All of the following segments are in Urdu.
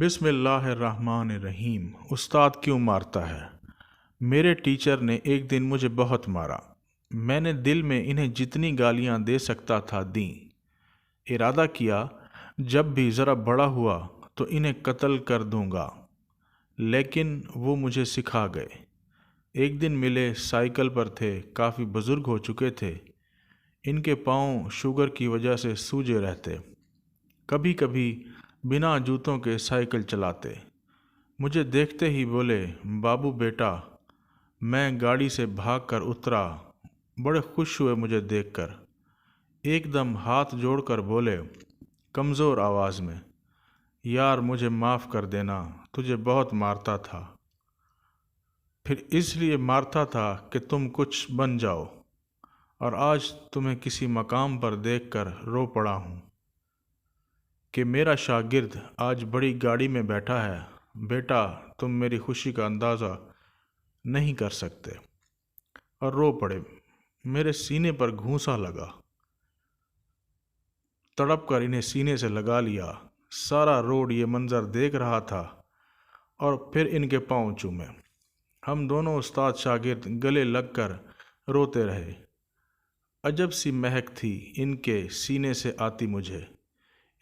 بسم اللہ الرحمن الرحیم۔ استاد کیوں مارتا ہے؟ میرے ٹیچر نے ایک دن مجھے بہت مارا۔ میں نے دل میں انہیں جتنی گالیاں دے سکتا تھا دیں۔ ارادہ کیا جب بھی ذرا بڑا ہوا تو انہیں قتل کر دوں گا، لیکن وہ مجھے سکھا گئے۔ ایک دن ملے، سائیکل پر تھے، کافی بزرگ ہو چکے تھے، ان کے پاؤں شوگر کی وجہ سے سوجے رہتے، کبھی کبھی بنا جوتوں کے سائیکل چلاتے۔ مجھے دیکھتے ہی بولے، بابو بیٹا۔ میں گاڑی سے بھاگ کر اترا، بڑے خوش ہوئے مجھے دیکھ کر۔ ایک دم ہاتھ جوڑ کر بولے کمزور آواز میں، یار مجھے معاف کر دینا، تجھے بہت مارتا تھا۔ پھر اس لیے مارتا تھا کہ تم کچھ بن جاؤ، اور آج تمہیں کسی مقام پر دیکھ کر رو پڑا ہوں کہ میرا شاگرد آج بڑی گاڑی میں بیٹھا ہے۔ بیٹا تم میری خوشی کا اندازہ نہیں کر سکتے۔ اور رو پڑے۔ میرے سینے پر گھونسا لگا، تڑپ کر انہیں سینے سے لگا لیا۔ سارا روڈ یہ منظر دیکھ رہا تھا، اور پھر ان کے پاؤں چومے۔ ہم دونوں استاد شاگرد گلے لگ کر روتے رہے۔ عجب سی مہک تھی ان کے سینے سے آتی مجھے۔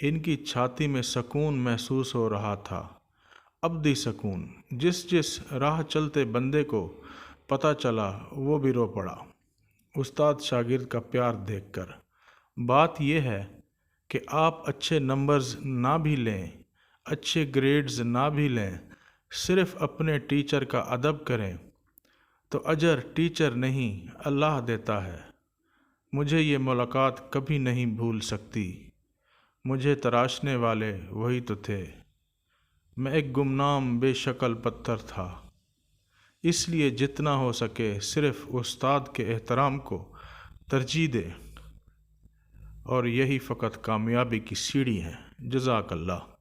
ان کی چھاتی میں سکون محسوس ہو رہا تھا، ابدی سکون۔ جس راہ چلتے بندے کو پتہ چلا وہ بھی رو پڑا استاد شاگرد کا پیار دیکھ کر۔ بات یہ ہے کہ آپ اچھے نمبرز نہ بھی لیں، اچھے گریڈز نہ بھی لیں، صرف اپنے ٹیچر کا ادب کریں تو اجر ٹیچر نہیں اللہ دیتا ہے۔ مجھے یہ ملاقات کبھی نہیں بھول سکتی۔ مجھے تراشنے والے وہی تو تھے۔ میں ایک گمنام بے شکل پتھر تھا، اس لیے جتنا ہو سکے صرف استاد کے احترام کو ترجیح دے، اور یہی فقط کامیابی کی سیڑھی ہے۔ جزاک اللہ۔